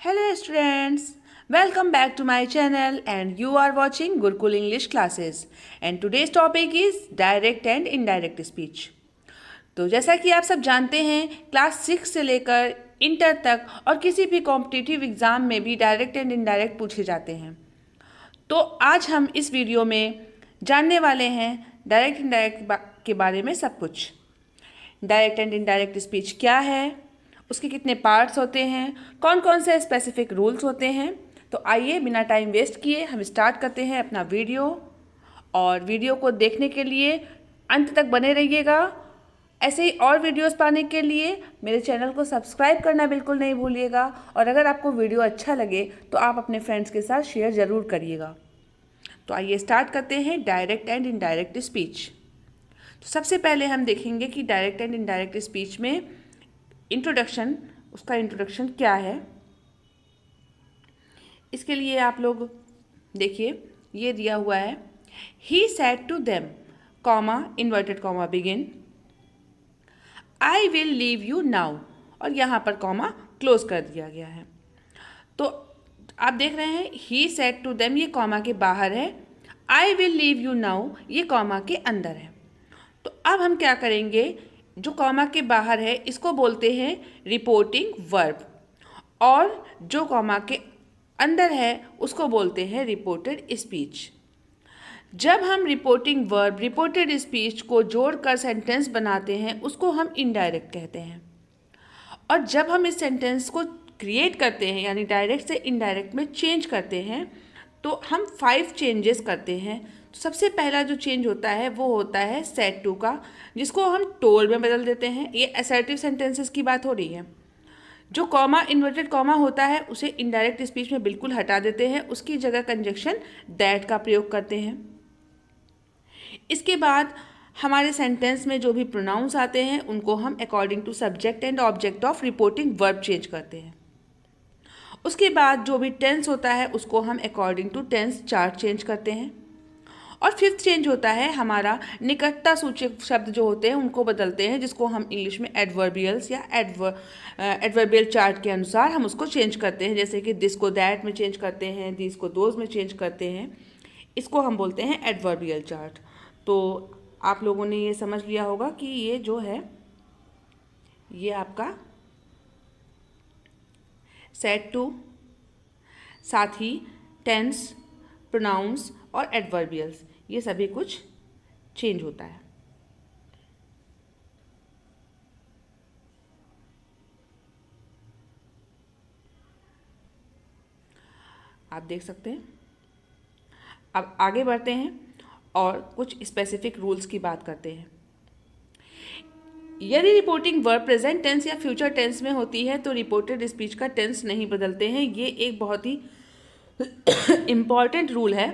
Hello students, welcome back to my channel and you are watching Gurukul English classes and today's topic is direct and indirect speech. तो जैसा कि आप सब जानते हैं class 6 से लेकर इंटर तक और किसी भी कॉम्पिटिटिव एग्ज़ाम में भी डायरेक्ट एंड इनडायरेक्ट पूछे जाते हैं। तो आज हम इस वीडियो में जानने वाले हैं डायरेक्ट इनडायरेक्ट के बारे में सब कुछ। डायरेक्ट एंड इनडायरेक्ट स्पीच क्या है, उसके कितने पार्ट्स होते हैं, कौन कौन से स्पेसिफिक रूल्स होते हैं। तो आइए बिना टाइम वेस्ट किए हम स्टार्ट करते हैं अपना वीडियो। और वीडियो को देखने के लिए अंत तक बने रहिएगा। ऐसे ही और वीडियोस पाने के लिए मेरे चैनल को सब्सक्राइब करना बिल्कुल नहीं भूलिएगा। और अगर आपको वीडियो अच्छा लगे तो आप अपने फ्रेंड्स के साथ शेयर ज़रूर करिएगा। तो आइए स्टार्ट करते हैं डायरेक्ट एंड इनडायरेक्ट स्पीच। तो सबसे पहले हम देखेंगे कि डायरेक्ट एंड इनडायरेक्ट स्पीच में उसका इंट्रोडक्शन क्या है। इसके लिए आप लोग देखिए, ये दिया हुआ है, he said to them comma inverted comma begin, I will leave you now, और यहाँ पर कॉमा क्लोज कर दिया गया है। तो आप देख रहे हैं ही सेड टू देम, ये कॉमा के बाहर है, आई विल लीव यू नाउ ये कॉमा के अंदर है। तो अब हम क्या करेंगे, जो कॉमा के बाहर है इसको बोलते हैं रिपोर्टिंग वर्ब, और जो कॉमा के अंदर है उसको बोलते हैं रिपोर्टेड स्पीच। जब हम रिपोर्टिंग वर्ब रिपोर्टेड स्पीच को जोड़कर सेंटेंस बनाते हैं उसको हम इनडायरेक्ट कहते हैं। और जब हम इस सेंटेंस को क्रिएट करते हैं यानी डायरेक्ट से इनडायरेक्ट में चेंज करते हैं तो हम 5 चेंजेस करते हैं। तो सबसे पहला जो चेंज होता है वो होता है सेड टू का, जिसको हम टोल्ड में बदल देते हैं। ये असर्टिव सेंटेंसेस की बात हो रही है। जो कॉमा इन्वर्टेड कॉमा होता है उसे इनडायरेक्ट स्पीच में बिल्कुल हटा देते हैं, उसकी जगह कंजक्शन दैट का प्रयोग करते हैं। इसके बाद हमारे सेंटेंस में जो भी प्रोनाउंस आते हैं उनको हम according to subject and object of reporting verb change करते हैं। उसके बाद जो भी टेंस होता है उसको हम according to tense chart change करते हैं। और 5th चेंज होता है हमारा निकटता सूचक शब्द जो होते हैं उनको बदलते हैं, जिसको हम इंग्लिश में एडवर्बियल्स या एडवर्बियल चार्ट के अनुसार हम उसको चेंज करते हैं। जैसे कि दिस को दैट में चेंज करते हैं, दिस को दोज में चेंज करते हैं, इसको हम बोलते हैं एडवर्बियल चार्ट। तो आप लोगों ने ये समझ लिया होगा कि ये जो है ये आपका सेड टू, साथ ही टेंस, प्रोनाउंस और एडवर्बियल्स, ये सभी कुछ चेंज होता है। आप देख सकते हैं। अब आगे बढ़ते हैं और कुछ स्पेसिफिक रूल्स की बात करते हैं। यदि रिपोर्टिंग वर्ब प्रेजेंट टेंस या फ्यूचर टेंस में होती है तो रिपोर्टेड स्पीच का टेंस नहीं बदलते हैं। ये एक बहुत ही इम्पॉर्टेंट रूल है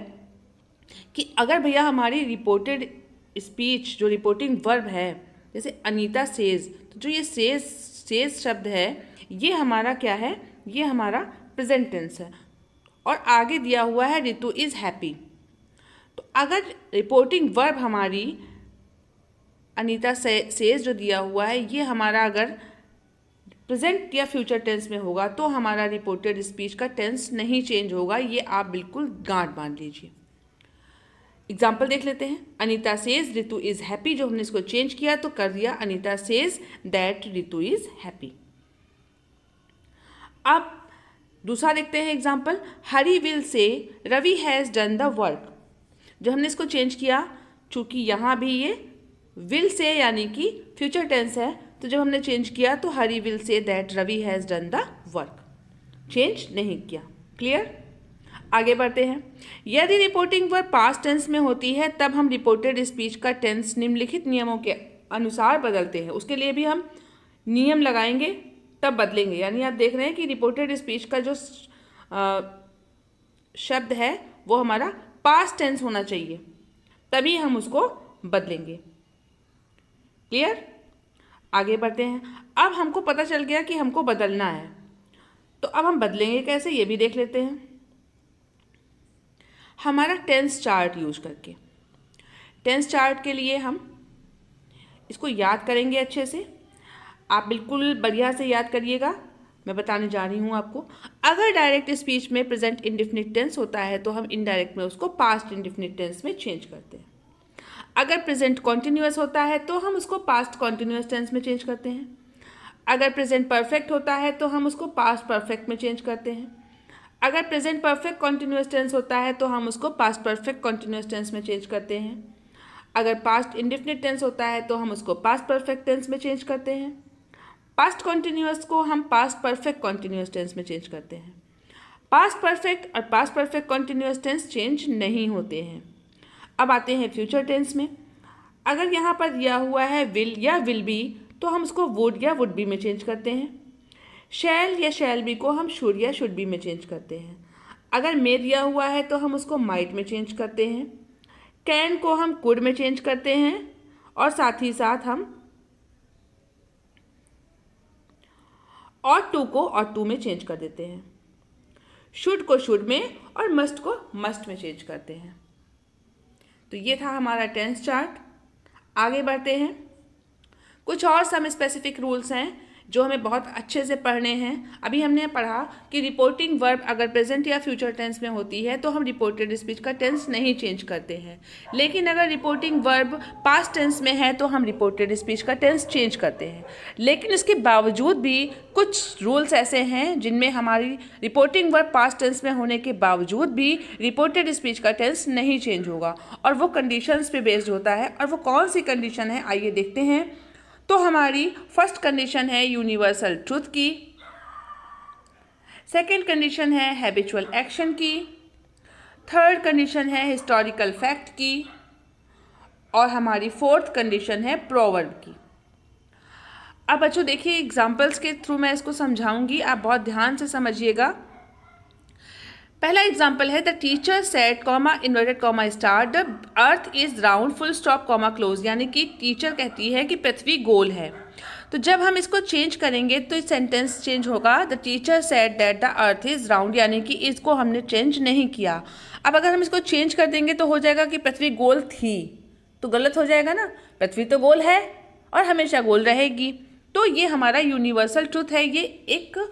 कि अगर भैया हमारी रिपोर्टेड स्पीच जो रिपोर्टिंग वर्ब है, जैसे अनीता सेज, तो जो ये सेज शब्द है ये हमारा क्या है, ये हमारा प्रेजेंट टेंस है। और आगे दिया हुआ है रितु इज़ हैप्पी। तो अगर रिपोर्टिंग वर्ब हमारी अनीता सेज जो दिया हुआ है ये हमारा अगर प्रेजेंट या फ्यूचर टेंस में होगा तो हमारा रिपोर्टेड स्पीच का टेंस नहीं चेंज होगा। ये आप बिल्कुल गांठ बांध लीजिए। एग्जाम्पल देख लेते हैं। Anita says Ritu is happy, जो हमने इसको चेंज किया तो कर दिया Anita says that Ritu is happy. अब दूसरा देखते हैं example. Hari will say Ravi has done the work, जो हमने इसको चेंज किया, चूँकि यहाँ भी ये विल से यानी कि फ्यूचर टेंस है, तो जब हमने चेंज किया तो Hari will say that Ravi has done the work, change नहीं किया। क्लियर? आगे बढ़ते हैं। यदि रिपोर्टिंग वर्ब पास्ट टेंस में होती है तब हम रिपोर्टेड स्पीच का टेंस निम्नलिखित नियमों के अनुसार बदलते हैं। उसके लिए भी हम नियम लगाएंगे तब बदलेंगे। यानी आप देख रहे हैं कि रिपोर्टेड स्पीच का जो शब्द है वो हमारा पास्ट टेंस होना चाहिए, तभी हम उसको बदलेंगे। क्लियर? आगे बढ़ते हैं। अब हमको पता चल गया कि हमको बदलना है, तो अब हम बदलेंगे कैसे ये भी देख लेते हैं। हमारा टेंस चार्ट यूज करके, टेंस चार्ट के लिए हम इसको याद करेंगे अच्छे से। आप बिल्कुल बढ़िया से याद करिएगा मैं बताने जा रही हूँ आपको। अगर डायरेक्ट स्पीच में प्रेजेंट इंडेफिनिट टेंस होता है तो हम इनडायरेक्ट में उसको पास्ट इंडेफिनिट टेंस में चेंज करते हैं। अगर प्रेजेंट कॉन्टिन्यूअस होता है तो हम उसको पास्ट कॉन्टिन्यूअस टेंस में चेंज करते हैं। अगर प्रेजेंट परफेक्ट होता है तो हम उसको पास्ट परफेक्ट में चेंज करते हैं। अगर प्रेजेंट परफेक्ट कॉन्टिन्यूअस टेंस होता है तो हम उसको पास्ट परफेक्ट कॉन्टिन्यूअस टेंस में चेंज करते हैं। अगर पास्ट इंडेफिनिट टेंस होता है तो हम उसको पास्ट परफेक्ट टेंस में चेंज करते हैं। पास्ट कॉन्टिन्यूअस को हम पास्ट परफेक्ट कॉन्टिन्यूअस टेंस में चेंज करते हैं। पास्ट परफेक्ट और past perfect continuous tense change नहीं होते हैं। अब आते हैं फ्यूचर टेंस में। अगर यहाँ पर दिया हुआ है विल या विल बी तो हम उसको वुड या वुड बी में चेंज करते हैं। शैल या शैल बी को हम शुड या शुड बी में चेंज करते हैं। अगर मे दिया हुआ है तो हम उसको माइट में चेंज करते हैं। कैन को हम कुड में चेंज करते हैं और साथ ही साथ हम और टू को और टू में चेंज कर देते हैं। शुड को शुड में और मस्ट को मस्ट में चेंज करते हैं। तो ये था हमारा टेंस चार्ट। आगे बढ़ते हैं। कुछ और सम स्पेसिफिक रूल्स हैं जो हमें बहुत अच्छे से पढ़ने हैं। अभी हमने पढ़ा कि रिपोर्टिंग वर्ब अगर प्रेजेंट या फ्यूचर टेंस में होती है तो हम रिपोर्टेड स्पीच का टेंस नहीं चेंज करते हैं, लेकिन अगर रिपोर्टिंग वर्ब पास्ट टेंस में है तो हम रिपोर्टेड स्पीच का टेंस चेंज करते हैं। लेकिन इसके बावजूद भी कुछ रूल्स ऐसे हैं जिनमें हमारी रिपोर्टिंग वर्ब पास्ट टेंस में होने के बावजूद भी रिपोर्टेड स्पीच का टेंस नहीं चेंज होगा, और वो कंडीशंस पे बेस्ड होता है। और वो कौन सी कंडीशन है आइए देखते हैं। तो हमारी फर्स्ट कंडीशन है यूनिवर्सल ट्रूथ की, सेकेंड कंडीशन है हैबिचुअल एक्शन की, थर्ड कंडीशन है हिस्टोरिकल फैक्ट की, और हमारी फोर्थ कंडीशन है प्रोवर्ब की। अब बच्चों देखिए, एग्जाम्पल्स के थ्रू मैं इसको समझाऊंगी, आप बहुत ध्यान से समझिएगा। पहला एग्जाम्पल है the teacher said comma inverted comma star the earth is round full stop comma close, यानी कि टीचर कहती है कि पृथ्वी गोल है। तो जब हम इसको चेंज करेंगे तो सेंटेंस चेंज होगा the teacher said that the earth is round, यानी कि इसको हमने चेंज नहीं किया। अब अगर हम इसको चेंज कर देंगे तो हो जाएगा कि पृथ्वी गोल थी, तो गलत हो जाएगा ना। पृथ्वी तो गोल है और हमेशा गोल रहेगी। तो ये हमारा यूनिवर्सल ट्रूथ है, ये एक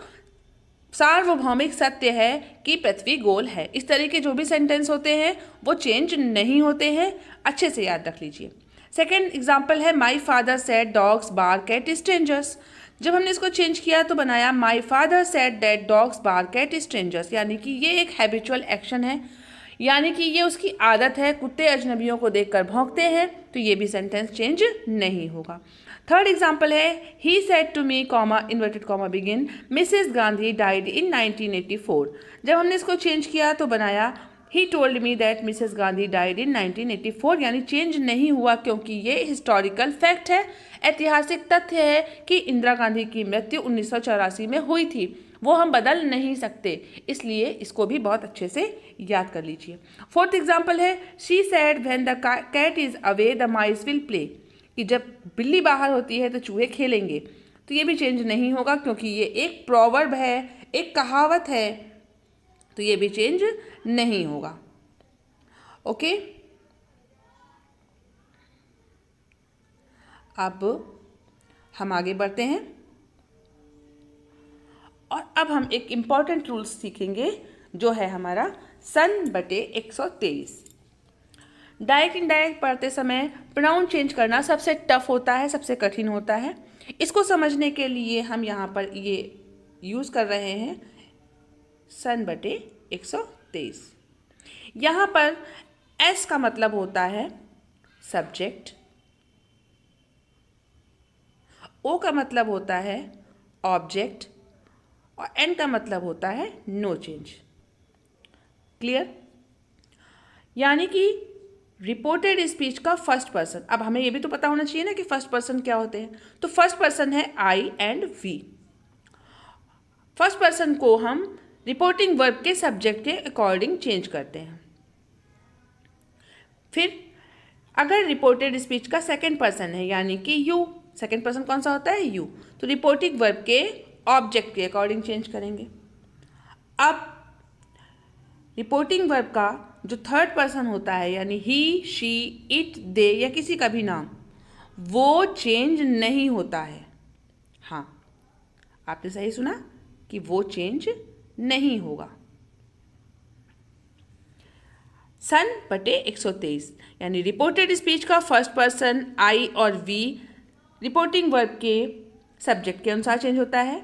सार्वभौमिक सत्य है कि पृथ्वी गोल है। इस तरह के जो भी सेंटेंस होते हैं वो चेंज नहीं होते हैं, अच्छे से याद रख लीजिए। सेकेंड एग्जाम्पल है my father said dogs bark at strangers. जब हमने इसको चेंज किया तो बनाया my father said that dogs bark at strangers, यानी कि ये एक हैबिचुअल एक्शन है, यानी कि ये उसकी आदत है, कुत्ते अजनबियों को देखकर भौंकते हैं। तो ये भी सेंटेंस चेंज नहीं होगा। थर्ड एग्जाम्पल है he said to me comma inverted comma begin Mrs Gandhi died in 1984। जब हमने इसको चेंज किया तो बनाया he told me that Mrs Gandhi died in 1984, यानी चेंज नहीं हुआ क्योंकि ये हिस्टोरिकल फैक्ट है, ऐतिहासिक तथ्य है कि इंदिरा गांधी की मृत्यु 1984 में हुई थी, वो हम बदल नहीं सकते, इसलिए इसको भी बहुत अच्छे से याद कर लीजिए। फोर्थ एग्जाम्पल है she said when the cat is away the mice will play, कि जब बिल्ली बाहर होती है तो चूहे खेलेंगे। तो ये भी चेंज नहीं होगा क्योंकि ये एक प्रोवर्ब है, एक कहावत है, तो ये भी चेंज नहीं होगा। ओके, अब हम आगे बढ़ते हैं और अब हम एक इम्पॉर्टेंट रूल सीखेंगे जो है हमारा सन बटे 123। डायरेक्ट इनडायरेक्ट पढ़ते समय प्रोनाउन चेंज करना सबसे टफ होता है, सबसे कठिन होता है। इसको समझने के लिए हम यहाँ पर ये यूज़ कर रहे हैं सन बटे 123। यहाँ पर एस का मतलब होता है सब्जेक्ट, ओ का मतलब होता है ऑब्जेक्ट और एन का मतलब होता है नो चेंज। क्लियर? यानी कि रिपोर्टेड स्पीच का फर्स्ट पर्सन, अब हमें ये भी तो पता होना चाहिए ना कि फर्स्ट पर्सन क्या होते हैं। तो फर्स्ट पर्सन है आई एंड वी। फर्स्ट पर्सन को हम रिपोर्टिंग वर्ब के सब्जेक्ट के अकॉर्डिंग चेंज करते हैं। फिर अगर रिपोर्टेड स्पीच का सेकंड पर्सन है यानी कि यू, सेकंड पर्सन कौन सा होता है? यू, तो रिपोर्टिंग वर्ब के ऑब्जेक्ट के अकॉर्डिंग चेंज करेंगे। अब रिपोर्टिंग वर्ब का जो थर्ड पर्सन होता है यानी ही, शी, इट, दे या किसी का भी नाम, वो चेंज नहीं होता है। हाँ, आपने सही सुना कि वो चेंज नहीं होगा। सन बटे 123 यानी रिपोर्टेड स्पीच का फर्स्ट पर्सन आई और वी रिपोर्टिंग वर्ब के सब्जेक्ट के अनुसार चेंज होता है।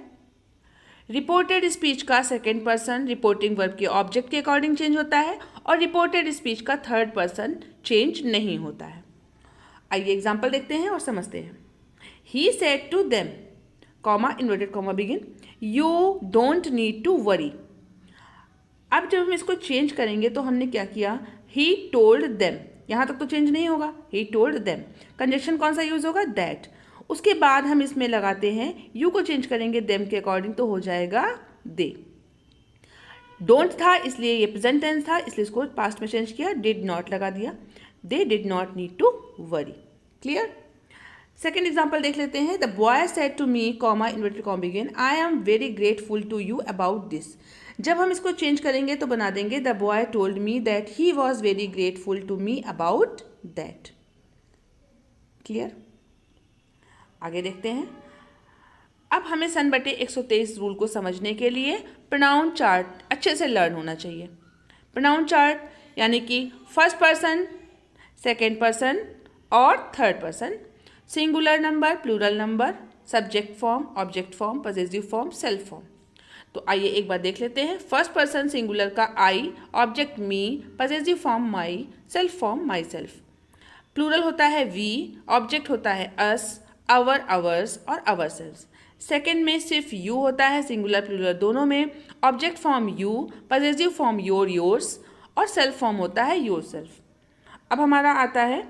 रिपोर्टेड स्पीच का सेकेंड पर्सन रिपोर्टिंग वर्ब के ऑब्जेक्ट के अकॉर्डिंग चेंज होता है और रिपोर्टेड स्पीच का थर्ड पर्सन चेंज नहीं होता है। आइए एग्जाम्पल देखते हैं और समझते हैं। He said to them comma inverted comma begin you don't need to worry. अब जब हम इसको चेंज करेंगे तो हमने क्या किया, ही टोल्ड देम, यहाँ तक तो चेंज नहीं होगा, ही टोल्ड देम, कंजक्शन कौन सा यूज होगा, दैट। उसके बाद हम इसमें लगाते हैं यू को चेंज करेंगे देम के अकॉर्डिंग तो हो जाएगा दे। डोंट था इसलिए ये प्रेजेंट टेंस था इसलिए इसको पास्ट में चेंज किया, डिड नॉट लगा दिया, they did not need to worry. Clear. Second example देख लेते हैं। The boy said to me comma inverted comma begin I am very grateful to you about this. जब हम इसको चेंज करेंगे तो बना देंगे the boy told me that he was very grateful to me about that. Clear. आगे देखते हैं। अब हमें सन बटे 123 रूल को समझने के लिए प्रोनाउन चार्ट अच्छे से लर्न होना चाहिए। प्रोनाउन चार्ट यानी कि फर्स्ट पर्सन, सेकेंड पर्सन और third person, singular number, plural number, subject form, object form, possessive form, self form. तो आइए एक बार देख लेते हैं। फर्स्ट पर्सन सिंगुलर का I, object me, possessive form my, self form my self. Plural होता है वी, ऑब्जेक्ट होता है अस, आवर, आवर्स और आवर सेल्व्स। सेकेंड में सिर्फ यू होता है, सिंगुलर प्लूरल दोनों में, object form you, possessive form your, yours और सेल्फ फॉर्म होता है योर सेल्फ। अब हमारा आता है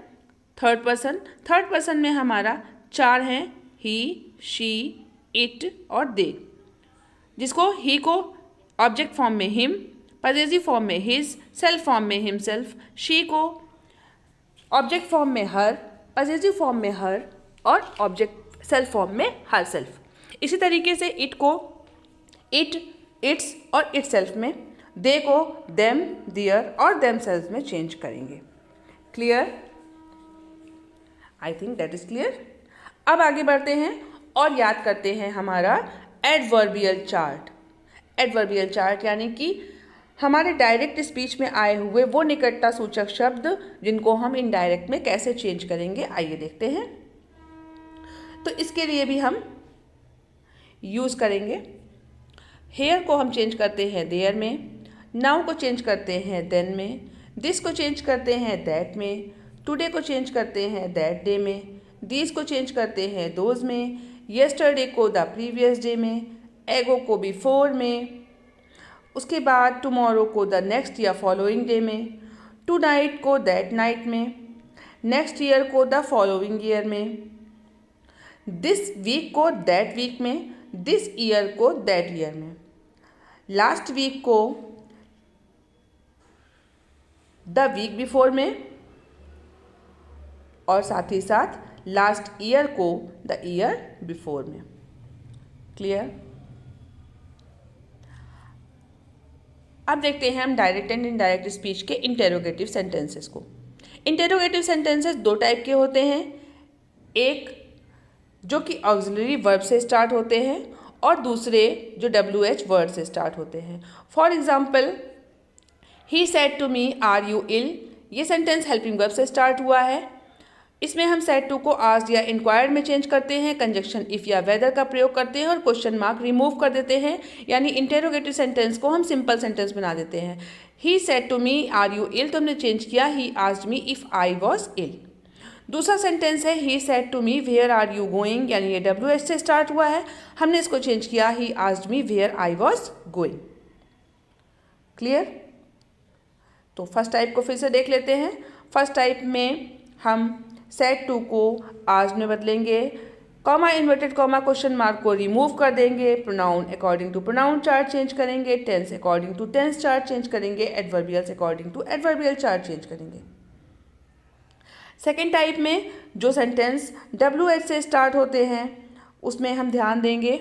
थर्ड पर्सन। थर्ड पर्सन में हमारा चार हैं, ही, शी, इट और दे, जिसको ही को ऑब्जेक्ट फॉर्म में हिम, पजेसिव फॉर्म में हिज, सेल्फ फॉर्म में हिमसेल्फ, शी को ऑब्जेक्ट फॉर्म में हर, पजेसिव फॉर्म में हर और ऑब्जेक्ट सेल्फ फॉर्म में हर सेल्फ। इसी तरीके से इट को इट, इट्स और इट सेल्फ में, दे को देम, दियर और देम सेल्फ में चेंज करेंगे। Clear. I think that is clear. अब आगे बढ़ते हैं और याद करते हैं हमारा एडवर्बियल चार्ट। एडवर्बियल चार्ट यानी कि हमारे डायरेक्ट स्पीच में आए हुए वो निकटता सूचक शब्द जिनको हम इनडायरेक्ट में कैसे चेंज करेंगे, आइए देखते हैं। तो इसके लिए भी हम यूज़ करेंगे। हेयर को हम चेंज करते हैं देयर में, नाउ को चेंज करते हैं देन में, दिस को चेंज करते हैं दैट में, टुडे को चेंज करते हैं दैट डे में, दीज को चेंज करते हैं दोज में, येस्टरडे को द प्रीवियस डे में, एगो को बिफोर में, उसके बाद टुमारो को द नेक्स्ट या फॉलोइंग डे में, टू नाइट को दैट नाइट में, नेक्स्ट ईयर को द फॉलोइंग ईयर में, दिस वीक को दैट वीक में, दिस ईयर को दैट ईयर में, लास्ट वीक को द वीक बिफोर में और साथ ही साथ लास्ट ईयर को द ईयर बिफोर में। क्लियर। अब देखते हैं हम डायरेक्ट एंड इनडायरेक्ट स्पीच के इंटेरोगेटिव सेंटेंसेस को। इंटेरोगेटिव सेंटेंसेस दो टाइप के होते हैं, एक जो कि ऑक्सिलरी वर्ब से स्टार्ट होते हैं और दूसरे जो WH वर्ड से स्टार्ट होते हैं। For example, he said to me are you ill, ये सेंटेंस हेल्पिंग वर्ब से स्टार्ट हुआ है। इसमें हम सेड टू को आस्क्ड या इंक्वायर्ड में चेंज करते हैं, कंजक्शन इफ या वेदर का प्रयोग करते हैं और क्वेश्चन मार्क रिमूव कर देते हैं, यानी इंटेरोगेटिव सेंटेंस को हम सिंपल सेंटेंस बना देते हैं। He said to me are you ill तो हमने चेंज किया he asked me if I was ill. दूसरा सेंटेंस है he said to me where are you going, यानी ये WH से स्टार्ट हुआ है, हमने इसको चेंज किया he asked me where I was going. Clear. तो फर्स्ट टाइप को फिर से देख लेते हैं। फर्स्ट टाइप में हम सेड टू को आस्क्ड में बदलेंगे, comma inverted comma question mark को रिमूव कर देंगे, pronoun according to pronoun chart change करेंगे, tense according to tense chart change करेंगे, adverbials according to adverbial chart change करेंगे। सेकेंड टाइप में जो सेंटेंस WH से स्टार्ट होते हैं उसमें हम ध्यान देंगे,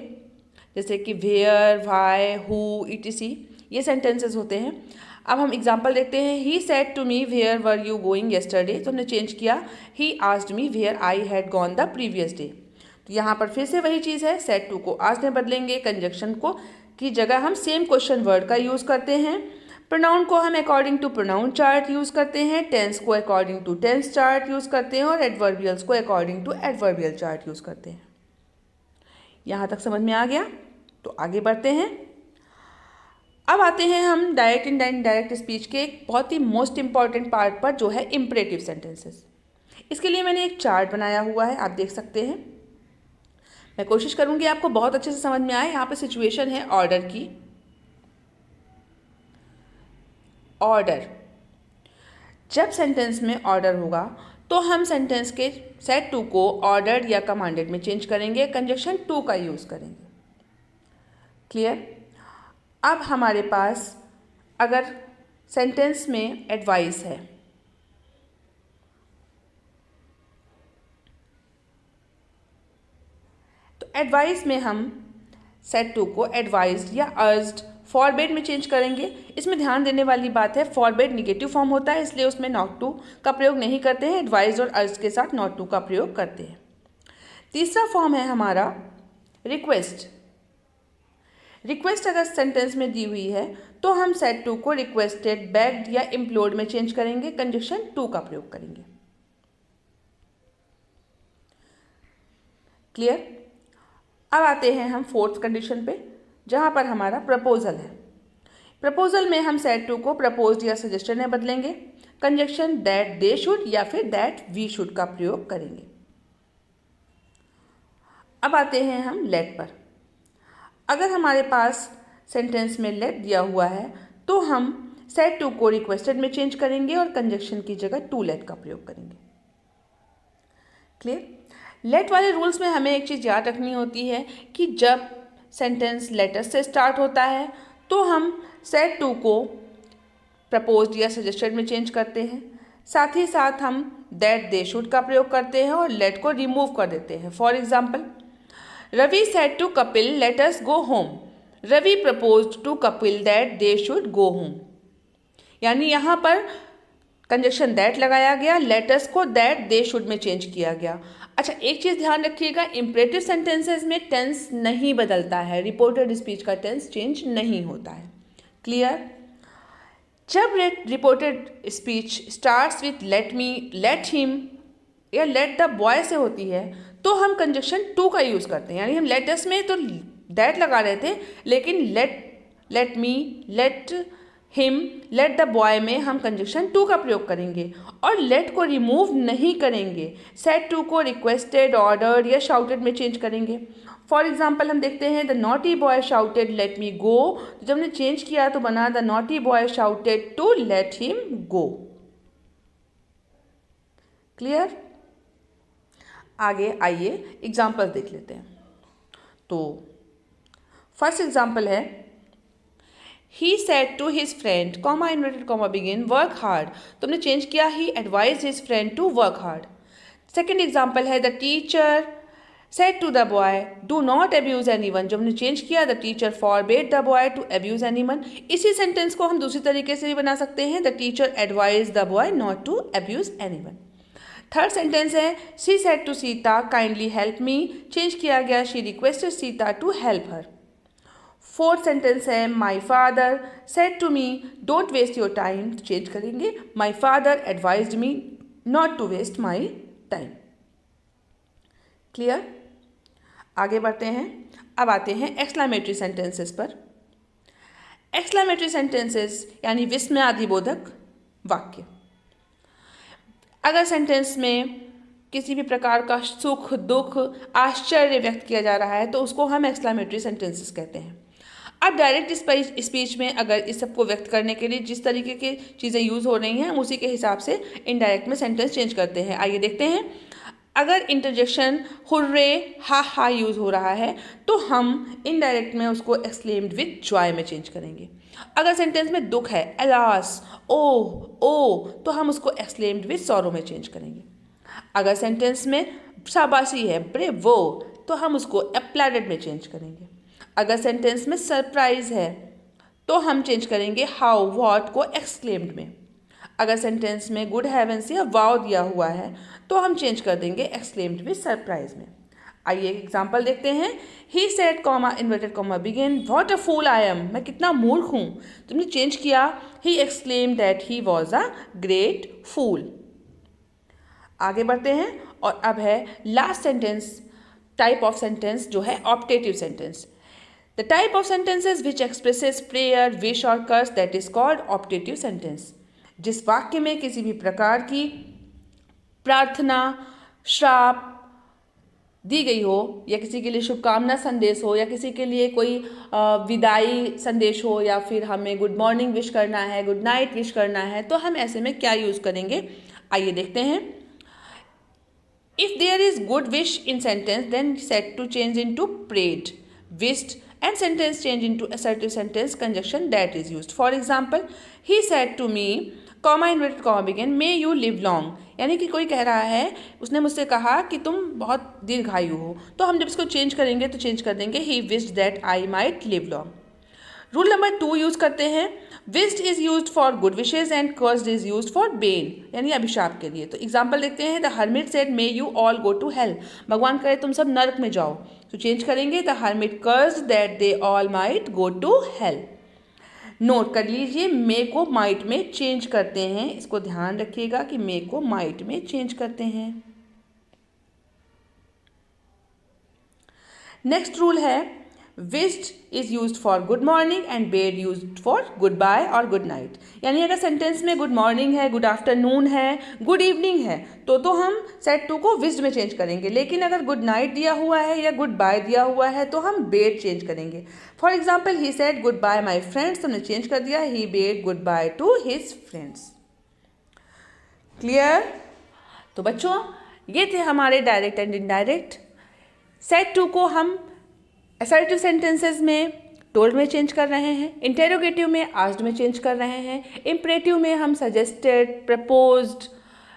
जैसे कि वेयर, व्हाई, हु, etc, ये सेंटेंसेस होते हैं। अब हम एग्जाम्पल देखते हैं। He said to me where were you going yesterday, तो हमने चेंज किया he asked me where I had gone the previous day. तो यहाँ पर फिर से वही चीज़ है, सेड टू को आस्क्ड में बदलेंगे, कंजक्शन को की जगह हम सेम क्वेश्चन वर्ड का यूज़ करते हैं। प्रोनाउन को हम according to pronoun chart use करते हैं, टेंस को according to tense chart use करते हैं और एडवर्बियल्स को according to adverbial chart use करते हैं। यहाँ तक समझ में आ गया? तो आगे बढ़ते हैं। अब आते हैं हम डायरेक्ट एंड इनडायरेक्ट स्पीच के एक बहुत ही मोस्ट इंपॉर्टेंट पार्ट पर, जो है इम्परेटिव सेंटेंसेस। इसके लिए मैंने एक चार्ट बनाया हुआ है, आप देख सकते हैं। मैं कोशिश करूंगी आपको बहुत अच्छे से समझ में आए। यहाँ पे सिचुएशन है ऑर्डर की। ऑर्डर, जब सेंटेंस में ऑर्डर होगा तो हम सेंटेंस के सेट टू को ऑर्डर्ड या कमांडेड में चेंज करेंगे, कंजक्शन टू का यूज़ करेंगे। क्लियर? अब हमारे पास अगर सेंटेंस में एडवाइस है, तो एडवाइस में हम सेट टू को एडवाइज्ड या अर्ज्ड, फॉरबिड में चेंज करेंगे। इसमें ध्यान देने वाली बात है, फॉरबिड निगेटिव फॉर्म होता है, इसलिए उसमें नॉट टू का प्रयोग नहीं करते हैं। एडवाइज्ड और अर्ज्ड के साथ नॉट टू का प्रयोग करते हैं। तीसरा फॉर्म है हमारा रिक्वेस्ट। रिक्वेस्ट अगर सेंटेंस में दी हुई है तो हम सेट टू को रिक्वेस्टेड, बेग्ड या इम्प्लोर्ड में चेंज करेंगे, कंजक्शन टू का प्रयोग करेंगे। क्लियर? अब आते हैं हम फोर्थ कंडीशन पे, जहां पर हमारा प्रपोजल है। प्रपोजल में हम सेट टू को प्रपोज्ड या सजेस्टेड में बदलेंगे, कंजक्शन दैट दे शुड या फिर दैट वी शुड का प्रयोग करेंगे। अब आते हैं हम लेट पर। अगर हमारे पास सेंटेंस में लेट दिया हुआ है तो हम सेट टू को रिक्वेस्टेड में चेंज करेंगे और कंजक्शन की जगह टू लेट का प्रयोग करेंगे। क्लियर? लेट वाले रूल्स में हमें एक चीज़ याद रखनी होती है कि जब सेंटेंस लेटर से स्टार्ट होता है तो हम सेट टू को प्रपोज्ड या सजेस्टेड में चेंज करते हैं, साथ ही साथ हम दैट दे शुड का प्रयोग करते हैं और लेट को रिमूव कर देते हैं। For example, Ravi said to Kapil let us go home, Ravi proposed to Kapil that they should go home. यानी यहाँ पर कंजक्शन दैट लगाया गया, लेटस को दैट दे शुड में चेंज किया गया। अच्छा, एक चीज़ ध्यान रखिएगा, इंपरेटिव सेंटेंसेस में टेंस नहीं बदलता है, रिपोर्टेड स्पीच का टेंस चेंज नहीं होता है। क्लियर? जब reported speech starts with let me, let him या लेट द बॉय से होती है तो हम कंजक्शन टू का यूज़ करते हैं। यानी हम लेटस में तो दैट लगा रहे थे, लेकिन let me, let him, let the boy में हम कंजक्शन टू का प्रयोग करेंगे और लेट को रिमूव नहीं करेंगे। सेट टू को रिक्वेस्टेड, ऑर्डर्ड या शाउटेड में चेंज करेंगे। फॉर एग्जाम्पल हम देखते हैं the naughty boy shouted let me go, तो जब हमने चेंज किया तो बना the naughty boy shouted to let him go. Clear? आगे आइए एग्जाम्पल देख लेते हैं। तो फर्स्ट एग्जाम्पल है, he said to his friend, comma inverted comma begin, work hard. तो हमने चेंज किया, he advise his friend to work hard. Second example है, the teacher said to the boy do not abuse anyone. जब हमने change किया, the teacher forbade the boy to abuse anyone. इसी sentence को हम दूसरी तरीके से भी बना सकते हैं, the teacher advise the boy not to abuse anyone. Third sentence है, she said to Sita kindly help me, change किया गया, she requested Sita to help her. Fourth sentence है, my father said to me don't waste your time, change करेंगे, my father advised me not to waste my time. Clear? आगे बढ़ते हैं। अब आते हैं एक्सक्लेमेटरी सेंटेंसेस पर। एक्सक्लेमेटरी सेंटेंसेस यानी विस्मयादिबोधक वाक्य। अगर सेंटेंस में किसी भी प्रकार का सुख, दुख, आश्चर्य व्यक्त किया जा रहा है तो उसको हम एक्सक्लेमेटरी सेंटेंसेस कहते हैं। अब डायरेक्ट स्पीच में अगर इस सबको व्यक्त करने के लिए जिस तरीके की चीज़ें यूज़ हो रही हैं, हम उसी के हिसाब से इनडायरेक्ट में सेंटेंस चेंज करते हैं। आइए देखते हैं। अगर इंटरजेक्शन हुर्रे, हा हा यूज़ हो रहा है तो हम इनडायरेक्ट में उसको एक्सक्लेम्ड विथ जॉय में चेंज करेंगे। अगर सेंटेंस में दुख है, अलास, ओ, तो हम उसको एक्सक्लेम्ड विथ सॉरो में चेंज करेंगे। अगर सेंटेंस में शाबाशी है, ब्रेवो, तो हम उसको एप्लैडेड में चेंज करेंगे। अगर सेंटेंस में सरप्राइज है तो हम चेंज करेंगे हाउ, व्हाट को एक्सक्लेम्ड में। अगर सेंटेंस में गुड हेवेंस या वाव दिया हुआ है तो हम चेंज कर देंगे एक्सक्लेम्ड विथ सरप्राइज में। आइए एग्जाम्पल देखते हैं। He said comma inverted comma begin what a fool I am, मैं कितना मूर्ख हूँ। तुमने चेंज किया, he exclaim that he was a great fool. आगे बढ़ते हैं और अब है last sentence, type of sentence जो है optative sentence. The type of sentences which expresses prayer, wish और curse that is called optative sentence. जिस वाक्य में किसी भी प्रकार की प्रार्थना, श्राप दी गई हो, या किसी के लिए शुभकामना संदेश हो, या किसी के लिए कोई विदाई संदेश हो, या फिर हमें गुड मॉर्निंग विश करना है, गुड नाइट विश करना है, तो हम ऐसे में क्या यूज़ करेंगे, आइए देखते हैं। If there is good wish in sentence, then set to change into prayed, wished, and sentence change into assertive sentence conjunction that is used. For example, he said to me, comma inverted comma begin, may you live long. यानी कि कोई कह रहा है, उसने मुझसे कहा कि तुम बहुत दीर्घायु हो, तो हम जब इसको चेंज करेंगे तो चेंज कर देंगे he wished that I might live long. Rule number 2 use करते हैं। Wished is used for good wishes and cursed is used for bane, यानी अभिशाप के लिए। तो एग्जाम्पल देखते हैं। The hermit said may you all go to hell, भगवान करे तुम सब नरक में जाओ, तो चेंज करेंगे the hermit cursed that they all might go to hell. Note कर लीजिए, मे को माइट में चेंज करते हैं, इसको ध्यान रखिएगा कि मे को माइट में चेंज करते हैं। नेक्स्ट रूल है wished is used for good morning and bade used for goodbye और गुड नाइट। यानी अगर सेंटेंस में गुड मॉर्निंग है, गुड आफ्टरनून है, गुड इवनिंग है, तो हम सेट टू को विश्ड में चेंज करेंगे। लेकिन अगर गुड नाइट दिया हुआ है या गुड बाय दिया हुआ है तो हम बेड चेंज करेंगे। For example, he said good bye my friends, हमने चेंज कर दिया he bade good bye to his friends. Clear? तो बच्चों, ये थे हमारे direct and indirect. Said to को हम असर्टिव सेंटेंसेस में टोल्ड में चेंज कर रहे हैं, इंटेरोगेटिव में आस्क्ड में चेंज कर रहे हैं, इम्परेटिव में हम सजेस्टेड, प्रपोज्ड,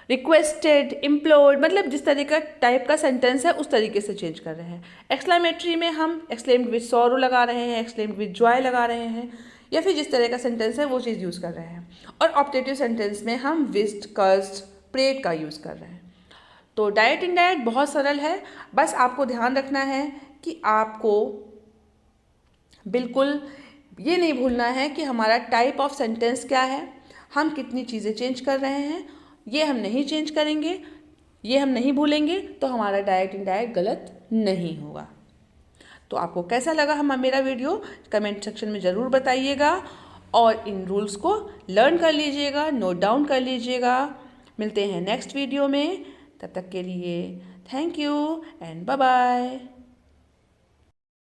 रिक्वेस्टेड, इम्प्लोर्ड, मतलब जिस तरह का टाइप का सेंटेंस है उस तरीके से चेंज कर रहे हैं। एक्सक्लेमेटरी में हम एक्सक्लेम्ड विद सॉरो लगा रहे हैं, एक्सक्लेम्ड विद जॉय लगा रहे हैं, या फिर जिस तरह का सेंटेंस है वो चीज़ यूज़ कर रहे हैं। और ऑप्टेटिव सेंटेंस में हम विश्ड, कर्स्ड, प्रेड का यूज़ कर रहे हैं। तो डायरेक्ट इनडायरेक्ट बहुत सरल है, बस आपको ध्यान रखना है कि आपको बिल्कुल ये नहीं भूलना है कि हमारा टाइप ऑफ सेंटेंस क्या है, हम कितनी चीज़ें चेंज कर रहे हैं, ये हम नहीं चेंज करेंगे, ये हम नहीं भूलेंगे, तो हमारा डायरेक्ट इनडायरेक्ट गलत नहीं होगा। तो आपको कैसा लगा मेरा वीडियो, कमेंट सेक्शन में ज़रूर बताइएगा, और इन रूल्स को लर्न कर लीजिएगा, नोट डाउन कर लीजिएगा। मिलते हैं नेक्स्ट वीडियो में, तब तक के लिए thank you and bye bye.